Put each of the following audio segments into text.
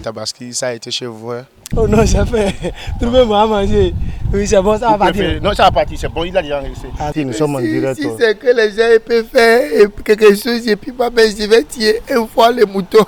tabaski, ça a été chez vous. Hein? Oh non, j'ai fait. Trouvez-moi à manger. Oui, c'est bon, ça va partir. Non, ça va partir, c'est bon, il a déjà laissé. Nous sommes en direct. Si c'est que les gens peuvent faire quelque chose et puis je vais tuer une fois les moutons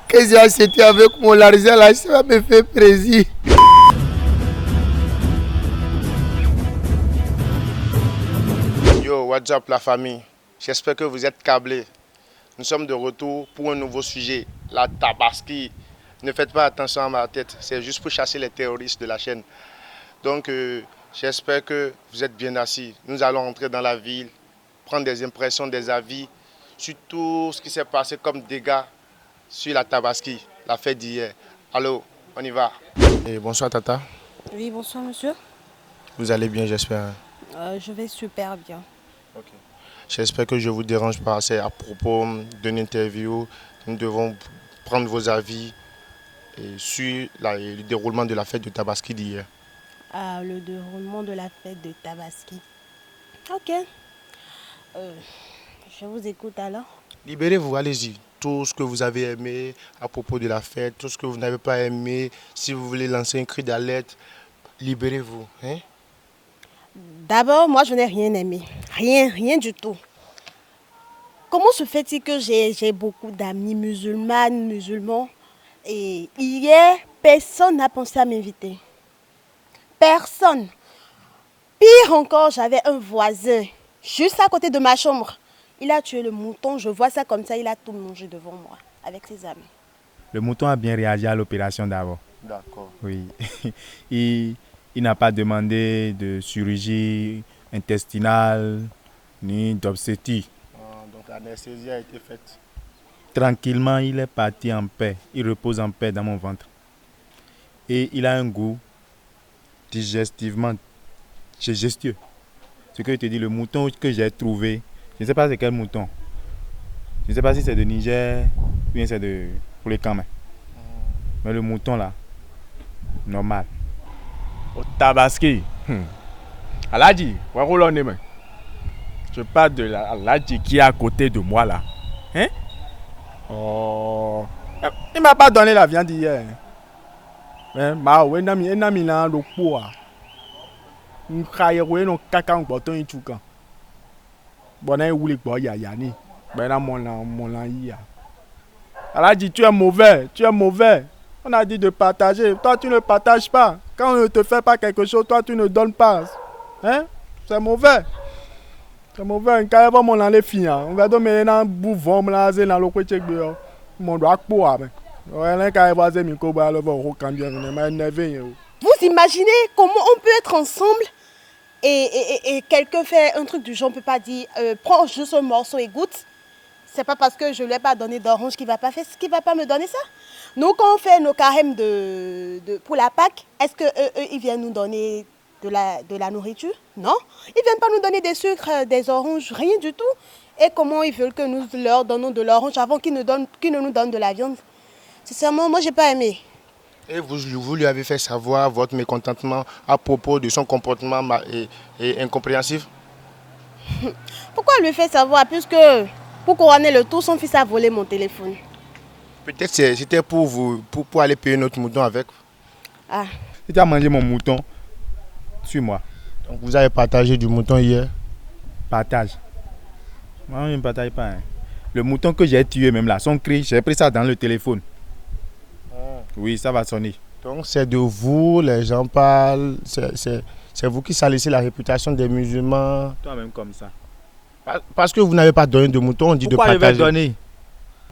que j'ai acheté avec mon argent là, ça va me faire plaisir. Yo, what's up la famille? J'espère que vous êtes câblés. Nous sommes de retour pour un nouveau sujet, la tabaski. Ne faites pas attention à ma tête, c'est juste pour chasser les terroristes de la chaîne. Donc, j'espère que vous êtes bien assis. Nous allons entrer dans la ville, prendre des impressions, des avis sur tout ce qui s'est passé comme dégâts sur la tabaski, la fête d'hier. Allô, on y va. Et bonsoir Tata. Oui, bonsoir monsieur. Vous allez bien, j'espère. Je vais super bien. Ok. J'espère que je ne vous dérange pas. C'est à propos d'une interview. Nous devons prendre vos avis sur le déroulement de la fête de Tabaski d'hier. Ah, le déroulement de la fête de Tabaski. Ok. Je vous écoute alors. Libérez-vous, allez-y. Tout ce que vous avez aimé à propos de la fête, tout ce que vous n'avez pas aimé, si vous voulez lancer un cri d'alerte, libérez-vous. Hein? D'abord, moi je n'ai rien aimé. Rien du tout. Comment se fait-il que j'ai beaucoup d'amis musulmans et hier, personne n'a pensé à m'inviter. Personne. Pire encore, j'avais un voisin juste à côté de ma chambre. Il a tué le mouton, je vois ça comme ça, il a tout mangé devant moi avec ses amis. Le mouton a bien réagi à l'opération d'abord. D'accord. Oui. Il n'a pas demandé de chirurgie intestinale ni d'obstétrique. Donc l'anesthésie a été faite. Tranquillement, il est parti en paix. Il repose en paix dans mon ventre. Et il a un goût digestivement digestif. Ce que je te dis, le mouton que j'ai trouvé, je ne sais pas c'est quel mouton. Je ne sais pas si c'est de Niger ou bien c'est de pour les Cameroun. Mais le mouton là, normal. Au Tabaski. Aladji, je parle de l'Aladji qui est à côté de moi là. Hein? Oh. Il m'a pas donné la viande hier. Mais Aladji, tu es mauvais. On a dit de partager. Toi, tu ne partages pas. Quand on ne te fait pas quelque chose, toi, tu ne donnes pas. Hein? C'est mauvais. C'est mauvais. Quand on a les filles, on va donner un bouffon, là, c'est dans le côté de mon doigt pour moi. Vous imaginez comment on peut être ensemble et quelqu'un fait un truc du genre, on ne peut pas dire prends juste un morceau et goûte. C'est pas parce que je ne lui ai pas donné d'orange qu'il va pas faire, qu'il va pas me donner ça. Nous, quand on fait nos carèmes pour la Pâque, est-ce qu'eux, ils viennent nous donner de la nourriture? Non. Ils ne viennent pas nous donner des sucres, des oranges, rien du tout. Et comment ils veulent que nous leur donnons de l'orange avant qu'ils ne nous donnent de la viande? Sincèrement, moi, je n'ai pas aimé. Et vous lui avez fait savoir votre mécontentement à propos de son comportement et incompréhensif? Pourquoi lui fait savoir? Puisque pour couronner le tout, son fils a volé mon téléphone. Peut-être c'était pour aller payer notre mouton avec. Ah. Si tu as mangé mon mouton, suis-moi. Donc vous avez partagé du mouton hier? Partage. Moi, je ne partage pas. Hein. Le mouton que j'ai tué même là, son cri, j'ai pris ça dans le téléphone. Oui, ça va sonner. Donc c'est de vous, les gens parlent, c'est vous qui salissez la réputation des musulmans. Toi-même comme ça. Parce que vous n'avez pas donné de mouton, on dit pourquoi de partager. Pourquoi je vais donner?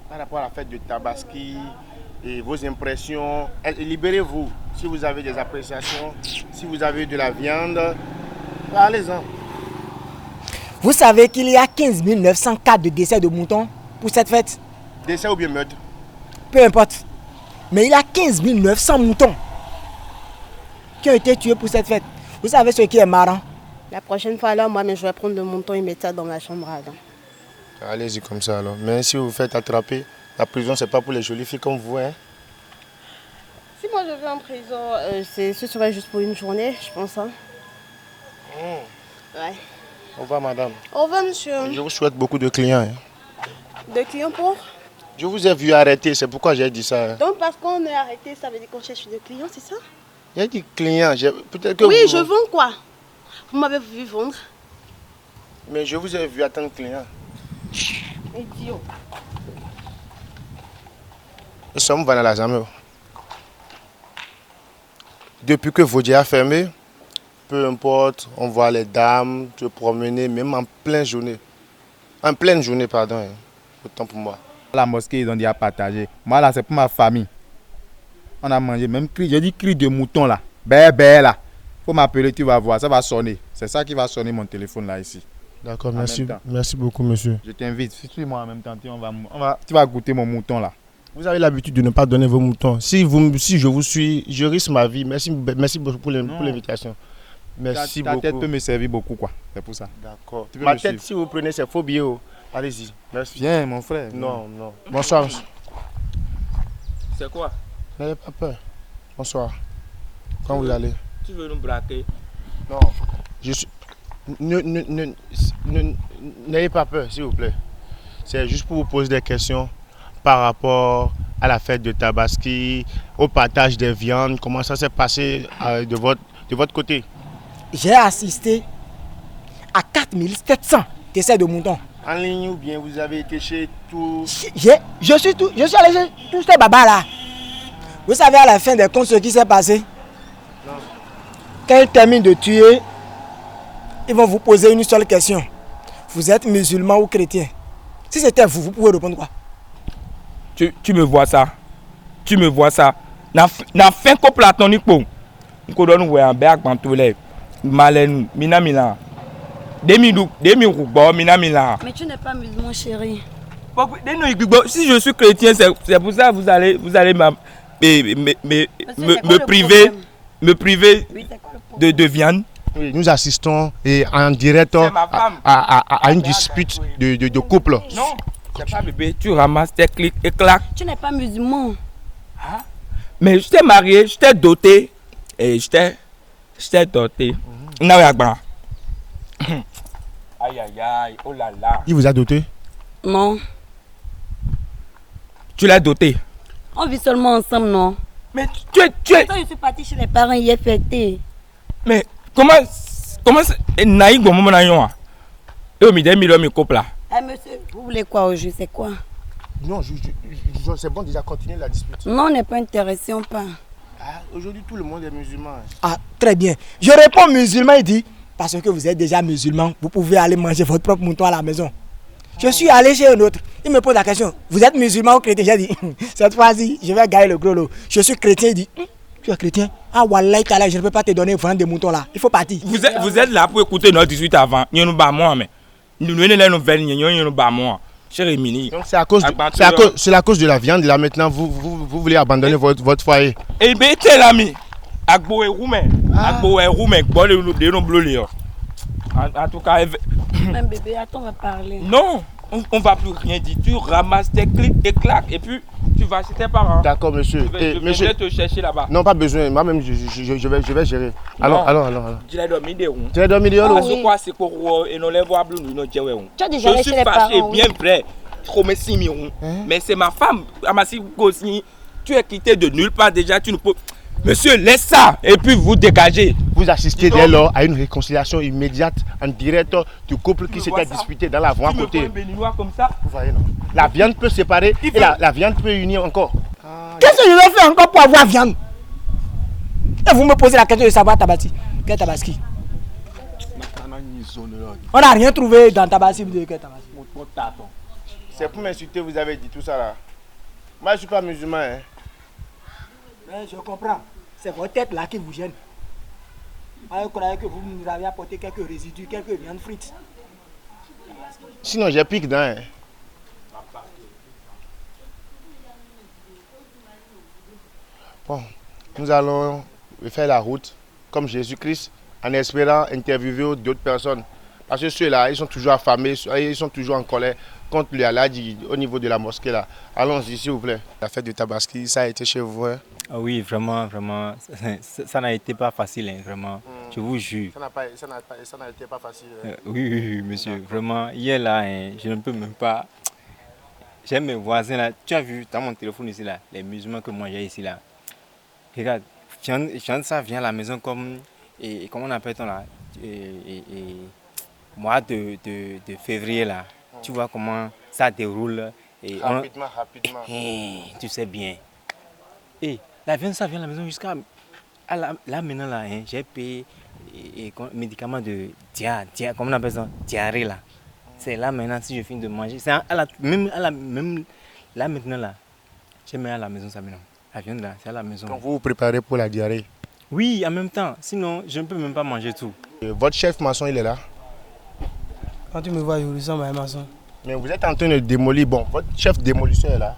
Par rapport à la fête de Tabaski et vos impressions, libérez-vous. Si vous avez des appréciations, si vous avez de la viande, allez-en. Vous savez qu'il y a 15 900 cas de décès de moutons pour cette fête? Décès ou bien meurtre? Peu importe. Mais il y a 15 900 moutons qui ont été tués pour cette fête. Vous savez ce qui est marrant? La prochaine fois, alors, je vais prendre le mouton et mettre ça dans ma chambre. Allez-y comme ça alors. Mais si vous vous faites attraper, la prison, c'est pas pour les jolies filles comme vous. Hein? Si moi je vais en prison, ce serait juste pour une journée, je pense. Hein. Ouais. Au revoir madame. Au revoir monsieur. Je vous souhaite beaucoup de clients. Hein. De clients pour? Je vous ai vu arrêter, c'est pourquoi j'ai dit ça. Donc parce qu'on est arrêté, ça veut dire qu'on cherche des clients, c'est ça? J'ai dit client, peut-être que Oui, vous... je vends quoi? Vous m'avez vu vendre? Mais je vous ai vu attendre client. Idiot. Nous sommes venus à la Zameo. Depuis que Vaudier a fermé, peu importe, on voit les dames se promener, même en pleine journée. En pleine journée, pardon. Autant pour moi. La mosquée, ils ont dit à partager. Moi, là, c'est pour ma famille. On a mangé, même cri, j'ai dit cri de mouton, là. Bé, là. Faut m'appeler, tu vas voir, ça va sonner. C'est ça qui va sonner mon téléphone, là, ici. D'accord, En merci. même temps. Merci beaucoup, monsieur. Je t'invite, suis-moi en même temps. Tu vas goûter mon mouton, là. Vous avez l'habitude de ne pas donner vos moutons. Si je vous suis, je risque ma vie. Merci beaucoup pour l'invitation. Merci Ta beaucoup. tête peut me servir beaucoup, quoi. C'est pour ça. D'accord. Tu peux Ma me tête, suivre. si vous prenez, c'est faux billet. Allez-y. Merci. Viens, mon frère. Non, non. Bonsoir. C'est quoi? N'ayez pas peur. Bonsoir. Quand vous allez? Tu veux nous braquer? Non. Je suis... N'ayez pas peur, s'il vous plaît. C'est juste pour vous poser des questions par rapport à la fête de Tabaski, au partage des viandes. Comment ça s'est passé de votre côté? J'ai assisté à 4700 décès de moutons. En ligne ou bien vous avez été chez tout... Je suis allé chez tous ces babas là. Vous savez à la fin des comptes ce qui s'est passé? Non. Quand ils terminent de tuer, ils vont vous poser une seule question. Vous êtes musulman ou chrétien? Si c'était vous, vous pouvez répondre quoi? Tu me vois ça? Tu me vois ça? Na fin ko platonique pour. Nous donne ouais en berg bantolé. Malène minamila. Demi roubo minamila. Mais tu n'es pas musulman, chérie. Si je suis chrétien, c'est pour ça que vous allez me priver Oui, c'est quoi le problème? de viande. Oui, nous assistons en direct à une dispute de couple. Non, c'est pas bébé, tu ramasses tes clics et claques. Tu n'es pas musulman. Mais je t'ai marié, je t'ai doté. Et je t'ai doté. Non, aïe aïe aïe, oh là là. Il vous a doté? Non. Tu l'as doté. On vit seulement ensemble, non? Mais tu es. Quand je suis partie chez les parents hier fêté. Mais comment naïg bon moment naïon. Et au milieu mi couple là. Eh monsieur, vous voulez quoi au jeu? C'est quoi? Non, c'est bon déjà continuer la dispute. Non, on n'est pas intéressé, on part. Aujourd'hui, tout le monde est musulman. Ah, très bien. Je réponds musulman, il dit, parce que vous êtes déjà musulman, vous pouvez aller manger votre propre mouton à la maison. Je suis allé chez un autre, il me pose la question, vous êtes musulman ou chrétien? J'ai dit, cette fois-ci, je vais gagner le gros lot. Je suis chrétien, il dit, tu es chrétien? Ah, wallah, je ne peux pas te donner vendre des moutons là, il faut partir. Vous êtes là pour écouter notre 18 avant. Nous nous bas moi mais. Nous nous nouvelles nous bas moi. Cher Emily. Donc c'est à cause de la viande. Là maintenant, vous voulez abandonner votre foyer. Eh bien, t'es l'ami. Agbo est roumain. Agbo est roumain. Bon, les noms bleus. En tout cas, Même bébé, attends, on va parler. non, on va plus rien dire. Tu ramasses tes clics et claques. Et puis, tu vas chez tes parents. D'accord, monsieur. Je vais te chercher là-bas. Non, pas besoin. Moi-même, je vais gérer. Allons. Tu l'as dormi des roues. Tu as dormi dehors? Parce que quoi, c'est pour et non les voir bleu, nous Tu as déjà allé je chez suis les fâché, parents, bien oui. vrai. Trop me simirons. Mais c'est ma femme, Amassi Gosni. Tu es quitté de nulle part déjà, tu ne peux. Monsieur, laisse ça et puis vous dégagez. Vous assistez dès lors à une réconciliation immédiate en direct du couple qui s'était disputé dans la voie à Tu me côté. prends un béninois comme ça. Vous voyez, non? La viande peut séparer et la viande peut unir encore. Qu'est-ce que je vais faire encore pour avoir viande? Et vous me posez la question de savoir Tabaski. Quel Tabaski? On n'a rien trouvé dans Tabaski. C'est pour m'insulter, vous avez dit tout ça là. Moi, je ne suis pas musulman. Hein. Je comprends. C'est votre tête là qui vous gêne. Je croyais que vous nous avez apporté quelques résidus, quelques viandes frites. Sinon, j'ai pique dedans. Hein. Bon, nous allons faire la route comme Jésus-Christ en espérant interviewer d'autres personnes. Parce que ceux-là, ils sont toujours affamés, ils sont toujours en colère contre le Haladji au niveau de la mosquée là. Allons-y, s'il vous plaît. La fête de Tabaski, ça a été chez vous, hein? Ah oui, vraiment, ça n'a été pas facile, hein, vraiment. Je vous jure. Ça n'a été pas facile. Oui, monsieur, vraiment. Hier là, hein, je ne peux même pas. j'aime mes voisins là. Tu as vu dans mon téléphone ici là, les musulmans que moi j'ai ici là. Regarde, ça vient à la maison comme, et comment on appelle ça là, mois de février là. Tu vois comment ça déroule. Et rapidement. tu sais bien. Et la viande, ça vient à la maison jusqu'à... Là maintenant, là, hein, j'ai payé médicaments de comment on appelle ça, diarrhée là. C'est là maintenant, si je finis de manger, c'est même là maintenant, là, j'ai mis à la maison ça maintenant. La viande là, c'est à la maison. Donc vous vous préparez pour la diarrhée? Oui, en même temps. Sinon, je ne peux même pas manger tout. Votre chef maçon, il est là? Quand tu me vois, je ressemble à un maçon. Mais vous êtes en train de démolir. Bon, votre chef démolisseur est là.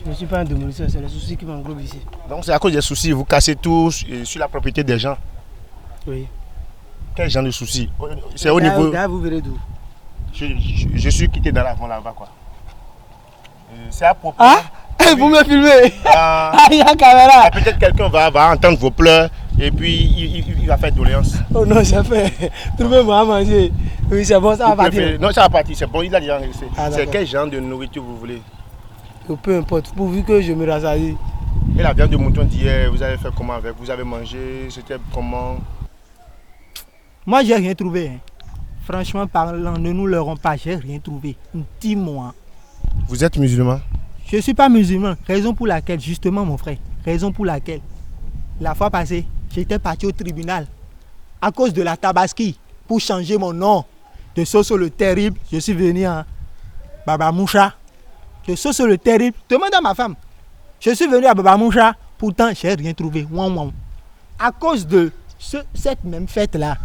Je ne suis pas un démolisseur, c'est les soucis qui m'englobent ici. Donc c'est à cause des soucis, vous cassez tout sur la propriété des gens? Oui. Quel genre de soucis? C'est au niveau... Là, vous verrez d'où. Je suis quitté dans l'avant là-bas quoi. C'est à propos... Ah, vous me filmez? Il y a une caméra. Peut-être quelqu'un va entendre vos pleurs et puis il va faire doléance. Oh non, ça fait. Trouvez-moi à manger. Oui, c'est bon, ça va partir. Non, ça va partir, c'est bon, il a déjà enregistré. C'est quel genre de nourriture vous voulez? Peu importe, pourvu que je me rassasie. Et la viande de mouton d'hier, vous avez fait comment avec? Vous avez mangé? C'était comment? Moi, j'ai rien trouvé. Hein. Franchement parlant, ne nous leurrons pas, j'ai rien trouvé. Dis-moi. Vous êtes musulman? Je ne suis pas musulman. Raison pour laquelle, justement, mon frère, raison pour laquelle, la fois passée, j'étais parti au tribunal à cause de la Tabaski pour changer mon nom de Soso le Terrible. Je suis venu à Baba Moucha. De Soso le Terrible. Demande à ma femme. Je suis venu à Baba Moucha. Pourtant, j'ai rien trouvé. À cause de cette même fête-là,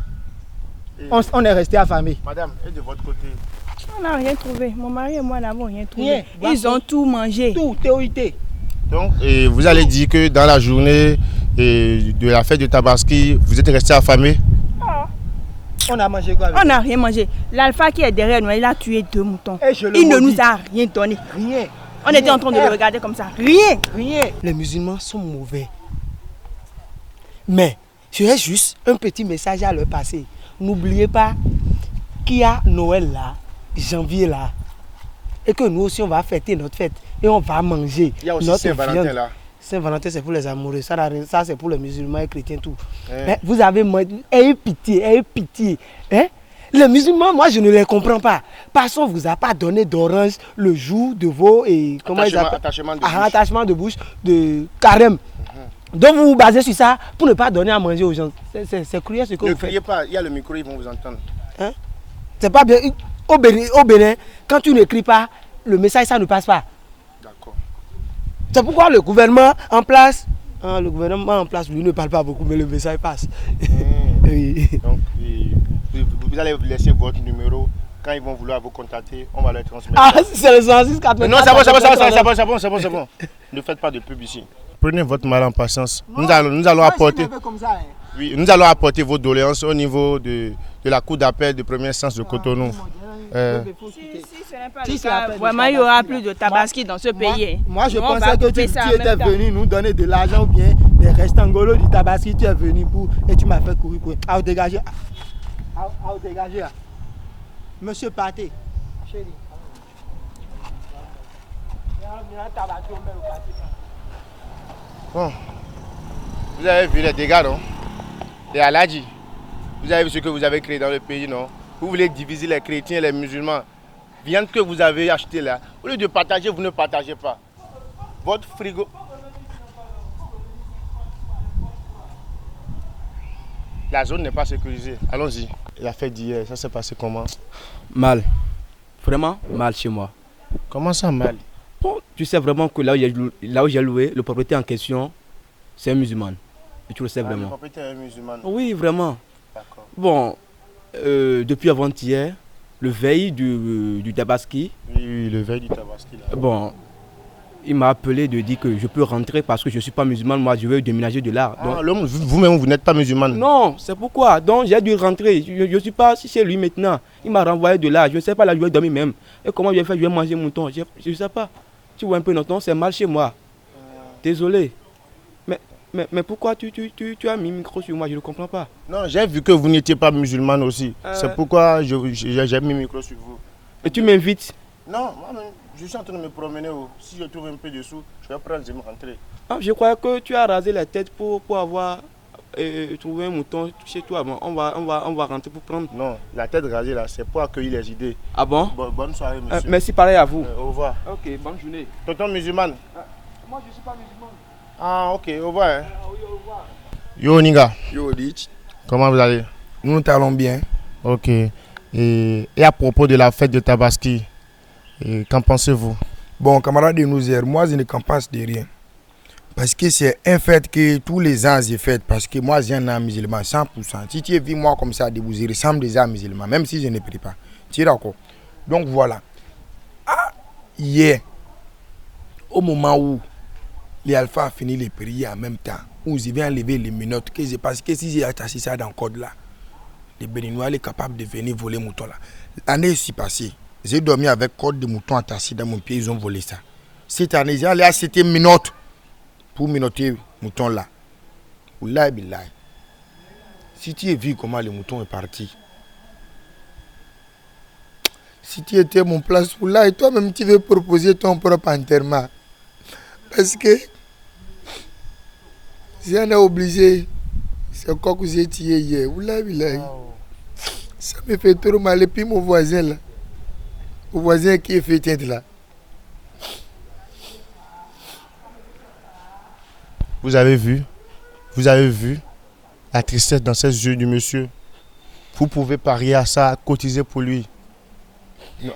on est resté affamés. Madame, et de votre côté? On n'a rien trouvé. Mon mari et moi n'avons rien trouvé. Ils ont tout mangé. Tout, théorité. Donc, vous allez dire que dans la journée de la fête de Tabaski, vous êtes resté affamé? On a mangé quoi? On n'a rien mangé. L'alpha qui est derrière nous, il a tué 2 moutons. Il ne nous a rien donné. Rien. On était en train de le regarder comme ça. Rien. Les musulmans sont mauvais. Mais, j'ai juste un petit message à leur passer. N'oubliez pas qu'il y a Noël là, janvier là. Et que nous aussi on va fêter notre fête. Et on va manger. Il y a aussi Saint-Valentin là. Saint-Valentin c'est pour les amoureux. Ça c'est pour les musulmans et chrétiens tout. Mais vous avez ayez pitié. Hein? Les musulmans, moi je ne les comprends pas. Parce qu'on ne vous a pas donné d'orange le jour de vos attachement de bouche, de carême. Donc vous vous basez sur ça pour ne pas donner à manger aux gens. C'est cruel ce que vous faites. Ne criez pas, il y a le micro, ils vont vous entendre. Hein? C'est pas bien. Au Bénin, quand tu ne cries pas, le message ça ne passe pas. D'accord. C'est pourquoi le gouvernement en place, lui ne parle pas beaucoup, mais le message passe. Oui. Donc vous allez laisser votre numéro. Quand ils vont vouloir vous contacter, on va leur transmettre. Ah, c'est le 106 84. Non, c'est bon. Ne faites pas de pub ici. Prenez votre mal en patience. Nous allons apporter. Oui, nous allons apporter vos doléances au niveau de la cour d'appel de première instance de Cotonou. Si ce n'est pas le cas, vraiment il n'y aura plus de Tabaski dans ce pays. Moi je pensais que tu étais venu nous donner de l'argent ou bien des rectangles du Tabaski. Tu es venu et tu m'as fait courir pour. À dégager. Monsieur Pathé. Chérie. Bon, vous avez vu les dégâts, non? Les Aladji. Vous avez vu ce que vous avez créé dans le pays, non? Vous voulez diviser les chrétiens et les musulmans. Viande que vous avez achetée là, au lieu de partager, vous ne partagez pas. Votre frigo... La zone n'est pas sécurisée. Allons-y. La fête d'hier, ça s'est passé comment? Mal. Vraiment mal chez moi. Comment ça mal? Bon, tu sais vraiment que là où j'ai loué, le propriétaire en question, c'est un musulman. Et tu le sais vraiment. Le propriétaire est musulman? Oui, vraiment. D'accord. Bon, depuis avant-hier, le veille du Tabaski. Oui, le veille du Tabaski. Là. Bon, il m'a appelé de dire que je peux rentrer parce que je ne suis pas musulman, moi je veux déménager de là. Ah, donc, vous-même, vous n'êtes pas musulman? Non, c'est pourquoi. Donc j'ai dû rentrer. Je ne suis pas chez lui maintenant. Il m'a renvoyé de là. Je ne sais pas, là je vais dormir même. Et comment je vais faire? Je vais manger mon mouton. Je ne sais pas. Tu vois un peu notre nom, c'est mal chez moi. Désolé. Mais pourquoi tu as mis le micro sur moi? Je ne comprends pas. Non, j'ai vu que vous n'étiez pas musulman aussi. C'est pourquoi j'ai mis le micro sur vous. Et tu m'invites Non, moi-même, je suis en train de me promener. Si je trouve un peu de sous, je vais prendre, je vais me rentrer. Ah, je croyais que tu as rasé la tête pour avoir trouvé un mouton chez toi. Bon, on va rentrer pour prendre. Non, la tête rasée là, c'est pour accueillir les idées. Ah bon? Bonne soirée, monsieur. Merci, pareil à vous. Au revoir. Ok, bonne journée. Tonton musulman? Moi, je ne suis pas musulman. Ah, ok, au revoir. Hein. Oui, au revoir. Yo, Ninga. Yo, Rich. Comment vous allez? Nous allons bien. Ok. Et à propos de la fête de Tabaski, qu'en pensez-vous? Bon, camarade de Nouzer, moi, je ne pense de rien. Parce que c'est un fait que tous les ans, j'ai fait. Parce que moi, j'ai un âme musulman, 100%. Si tu es vu, moi, comme ça, vous ressemble des âmes musulmans, même si je ne prie pas. Tu es d'accord? Donc, voilà. Ah, hier, au moment où les alphas a fini les prières en même temps, où je viens enlever les menottes, parce que si j'ai attaché ça dans le code là, les Béninois sont capables de venir voler mouton là. L'année est passée, j'ai dormi avec code de mouton attaché dans mon pied, ils ont volé ça. Cette année, j'ai allé acheter une menotte pour menotter le mouton là. Oulai bilai. Si tu as vu comment le mouton est parti, si tu étais à mon place, oulai, toi-même tu veux proposer ton propre enterrement. Parce que si on est obligé, c'est quoi que j'ai tué hier. Oulai bilai. Ça me fait trop mal. Et puis mon voisin là, mon voisin qui est fait tête là. Vous avez vu la tristesse dans ses yeux du monsieur. Vous pouvez parier à ça, cotiser pour lui.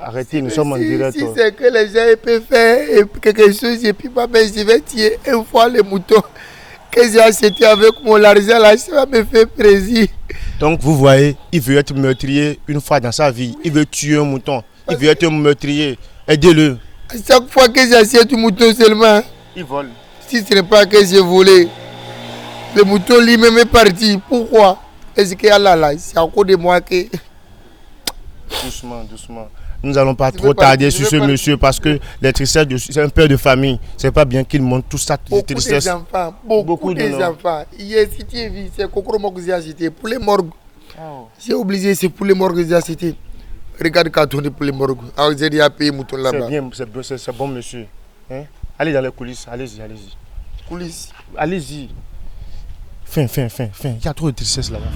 Arrêtez, nous sommes en direct. Si c'est que les gens peuvent faire quelque chose et puis je vais tuer une fois les moutons que j'ai acheté avec mon argent là, ça me fait plaisir. Donc vous voyez, il veut être meurtrier une fois dans sa vie. Il veut tuer un mouton. Il veut être meurtrier. Aidez-le. À chaque fois que j'achète un mouton seulement, il vole. Si ce n'est pas que j'ai volé, le mouton lui-même est parti. Pourquoi? Est-ce qu'il y a là, c'est encore de moi que... Doucement, doucement. Nous n'allons pas trop tarder sur ce monsieur parce que les tristesses, c'est un père de famille. C'est pas bien qu'il monte tout ça, toutes les tristesses. Beaucoup d'enfants. Hier, si tu es vu, c'est Kokoro que j'ai acheté pour les morgues. J'ai obligé, c'est pour les morgues que j'ai acheté. Regarde quand on est pour les morgues. Alors j'ai déjà payé mouton là-bas. C'est bien, c'est bon monsieur. Hein? Allez dans les coulisses, allez-y. Coulisses. Allez-y. Fin. Il y a trop de tristesse là-bas.